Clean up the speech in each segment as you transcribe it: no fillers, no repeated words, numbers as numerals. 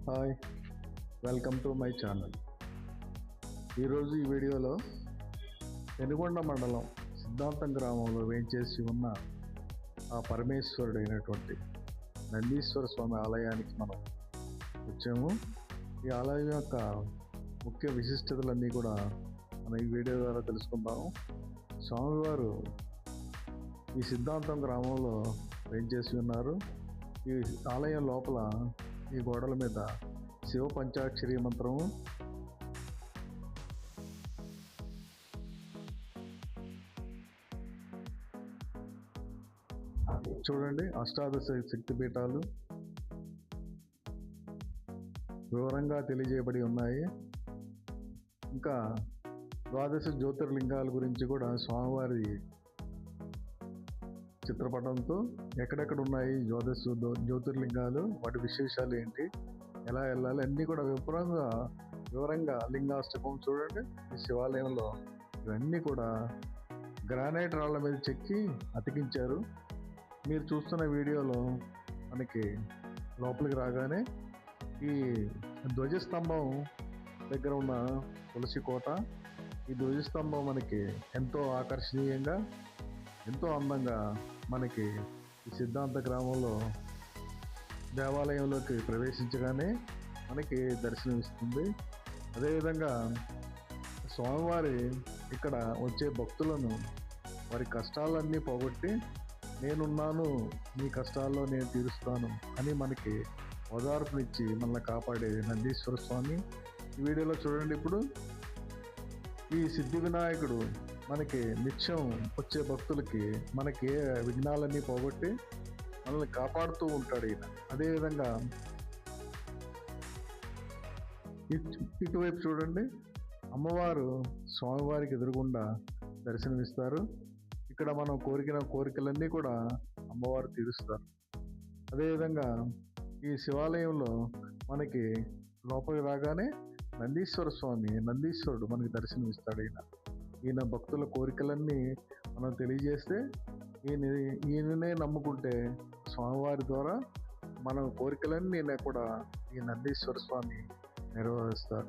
Hi, welcome to my channel. ఈరోజు ఈ వీడియోలో పెనుగొండ మండలం సిద్ధాంతం గ్రామంలో వేంచేసి ఉన్న ఆ పరమేశ్వరుడైనటువంటి నందీశ్వర స్వామి ఆలయానికి మనం వచ్చాము. ఈ ఆలయం యొక్క ముఖ్య విశిష్టతలన్నీ కూడా మనం ఈ వీడియో ద్వారా తెలుసుకుందాము. స్వామివారు ఈ సిద్ధాంతం గ్రామంలో వేంచేసి ఉన్నారు. ఈ ఆలయం లోపల ఈ గోడల మీద శివ పంచాక్షరి మంత్రము, చూడండి, అష్టాదశ శక్తిపీఠాలు వివరంగా తెలియజేయబడి ఉన్నాయి. ఇంకా ద్వాదశ జ్యోతిర్లింగాల గురించి కూడా స్వామివారి చిత్రపటంతో ఎక్కడెక్కడ ఉన్నాయి జ్యోతిర్లింగాలు, వాటి విశేషాలు ఏంటి, ఎలా వెళ్ళాలి అన్నీ కూడా వివరంగా లింగాష్టకం చూడండి. ఈ శివాలయంలో ఇవన్నీ కూడా గ్రానైట్ రాళ్ల మీద చెక్కి అతికించారు. మీరు చూస్తున్న వీడియోలో మనకి లోపలికి రాగానే ఈ ధ్వజస్తంభం దగ్గర ఉన్న తులసి కోట, ఈ ధ్వజస్తంభం మనకి ఎంతో ఆకర్షణీయంగా, ఎంతో అందంగా మనకి ఈ సిద్ధాంత గ్రామంలో దేవాలయంలోకి ప్రవేశించగానే మనకి దర్శనం ఇస్తుంది. అదేవిధంగా స్వామివారి ఇక్కడ వచ్చే భక్తులను వారి కష్టాలన్నీ పోగొట్టి, నేనున్నాను, మీ కష్టాల్లో నేను తీరుస్తాను అని మనకి ఓదార్పునిచ్చి మనల్ని కాపాడే నందీశ్వర స్వామి ఈ వీడియోలో చూడండి. ఇప్పుడు ఈ సిద్ధి వినాయకుడు మనకి నిత్యం వచ్చే భక్తులకి మనకి విఘ్నాలన్నీ పోగొట్టి మనల్ని కాపాడుతూ ఉంటాడు ఈయన. అదేవిధంగా ఇటువైపు చూడండి, అమ్మవారు స్వామివారికి ఎదురుగుండా దర్శనమిస్తారు. ఇక్కడ మనం కోరికలన్నీ కూడా అమ్మవారు తీరుస్తారు. అదేవిధంగా ఈ శివాలయంలో మనకి లోపలికి రాగానే నందీశ్వరుడు మనకి దర్శనమిస్తాడు. ఈయన భక్తుల కోరికలన్నీ మనం తెలియజేస్తే ఈయననే నమ్ముకుంటే స్వామివారి ద్వారా మన కోరికలన్నీ కూడా ఈ నందీశ్వర స్వామి నెరవేరుస్తారు.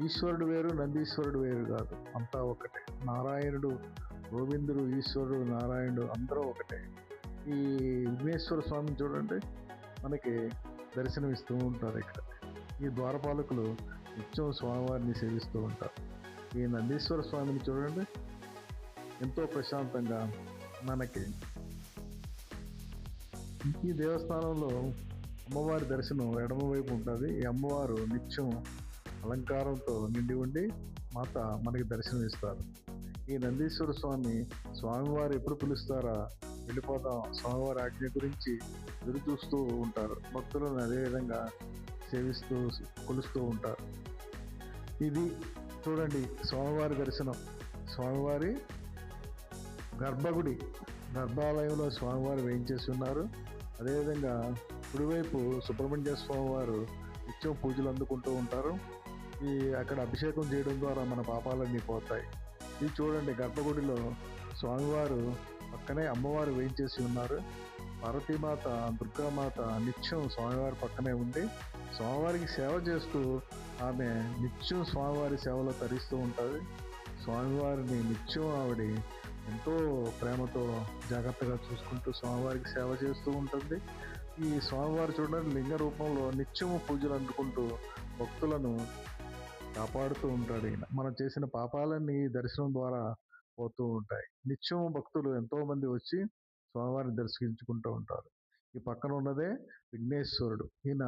ఈశ్వరుడు వేరు, నందీశ్వరుడు వేరు కాదు, అంతా ఒకటే. నారాయణుడు, గోవిందుడు, ఈశ్వరుడు, నారాయణుడు అందరూ ఒకటే. ఈ విఘ్నేశ్వర స్వామిని చూడండి, మనకి దర్శనమిస్తూ ఉంటారు. ఇక్కడ ఈ ద్వారపాలకులు నిత్యం స్వామివారిని సేవిస్తూ ఉంటారు. ఈ నందీశ్వర స్వామిని చూడండి, ఎంతో ప్రశాంతంగా మనకి ఈ దేవస్థానంలో అమ్మవారి దర్శనం ఎడమవైపు ఉంటుంది. ఈ అమ్మవారు నిత్యం అలంకారంతో నిండి ఉండి మాత మనకి దర్శనం ఇస్తారు. ఈ నందీశ్వర స్వామివారు ఎప్పుడు పిలుస్తారా, వెళ్ళిపోతాం, స్వామివారి ఆజ్ఞ గురించి ఎదురు చూస్తూ ఉంటారు. భక్తులను అదేవిధంగా సేవిస్తూ కొలుస్తూ ఉంటారు. ఇది చూడండి స్వామివారి దర్శనం. స్వామివారి గర్భాలయంలో స్వామివారు వేయించేసి ఉన్నారు. అదేవిధంగా కుడివైపు సుబ్రహ్మణ్య స్వామివారు నిత్యం పూజలు అందుకుంటూ ఉంటారు. అక్కడ అభిషేకం చేయడం ద్వారా మన పాపాలన్నీ పోతాయి. ఇది చూడండి, గర్భగుడిలో స్వామివారు పక్కనే అమ్మవారు వేయించేసి ఉన్నారు. పార్వతీమాత, దుర్గామాత నిత్యం స్వామివారి పక్కనే ఉండి స్వామివారికి సేవ చేస్తూ ఆమె నిత్యం స్వామివారి సేవలో తరిస్తూ ఉంటుంది. స్వామివారిని నిత్యం ఆవిడ ఎంతో ప్రేమతో జాగ్రత్తగా చూసుకుంటూ స్వామివారికి సేవ చేస్తూ ఉంటుంది. ఈ స్వామివారు చూడండి, లింగ రూపంలో నిత్యము పూజలు అందుకుంటూ భక్తులను కాపాడుతూ ఉంటాడు. ఈయన మనం చేసిన పాపాలన్నీ దర్శనం ద్వారా పోతూ ఉంటాయి. నిత్యం భక్తులు ఎంతో మంది వచ్చి స్వామివారిని దర్శించుకుంటూ ఉంటారు. ఈ పక్కన ఉన్నదే విఘ్నేశ్వరుడు. ఈయన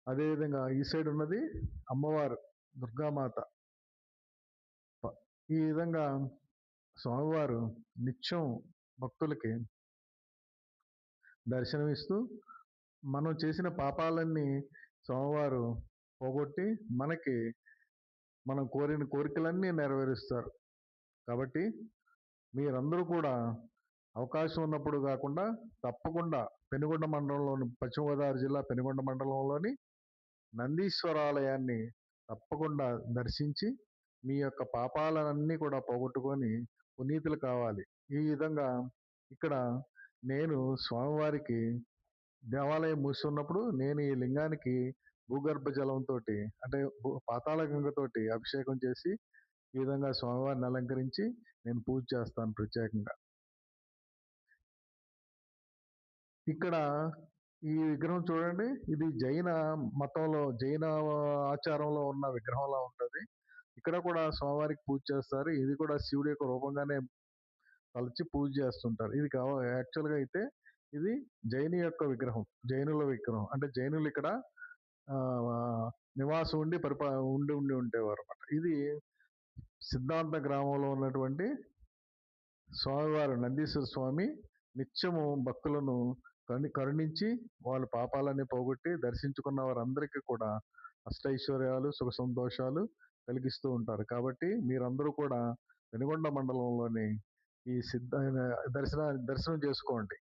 అదేవిధంగా ఈ సైడ్ ఉన్నది అమ్మవారు దుర్గామాత. ఈ విధంగా స్వామివారు నిత్యం భక్తులకి దర్శనమిస్తూ మనం చేసిన పాపాలన్నీ స్వామివారు పోగొట్టి మనకి మనం కోరిన కోరికలన్నీ నెరవేరుస్తారు. కాబట్టి మీరందరూ కూడా అవకాశం ఉన్నప్పుడు కాకుండా తప్పకుండా పెనుగొండ మండలంలోని, పశ్చిమ గోదావరి జిల్లా పెనుగొండ మండలంలోని నందీశ్వరాలయాన్ని తప్పకుండా దర్శించి మీ యొక్క పాపాలన్నీ కూడా పోగొట్టుకొని పునీతులు కావాలి. ఈ విధంగా ఇక్కడ నేను స్వామివారికి దేవాలయం మూసి ఉన్నప్పుడు నేను ఈ లింగానికి భూగర్భ జలంతోటి అంటే పాతాళ గంగతోటి అభిషేకం చేసి ఈ విధంగా స్వామివారిని అలంకరించి నేను పూజ చేస్తాను ప్రత్యేకంగా. ఇక్కడ ఈ విగ్రహం చూడండి. ఇది జైన ఆచారంలో ఉన్న విగ్రహంలా ఉంటది. ఇక్కడ కూడా స్వామివారికి పూజ చేస్తారు. ఇది కూడా శివుడి యొక్క రూపంగానే తలచి పూజ చేస్తుంటారు. ఇది యాక్చువల్‌గా అయితే ఇది జైనుల విగ్రహం. అంటే జైనులు ఇక్కడ నివాసం ఉండి ఉండి ఉండేవారన్నమాట. ఇది సిద్ధాంత గ్రామంలో ఉన్నటువంటి స్వామివారు నందీశ్వర స్వామి నిత్యము భక్తులను కరుణించి వాళ్ళ పాపాలన్నీ పోగొట్టి దర్శించుకున్న వారందరికీ కూడా అష్టైశ్వర్యాలు, సుఖ సంతోషాలు కలిగిస్తూ ఉంటారు. కాబట్టి మీరందరూ కూడా పెనుగొండ మండలంలోని ఈ దర్శనం చేసుకోండి.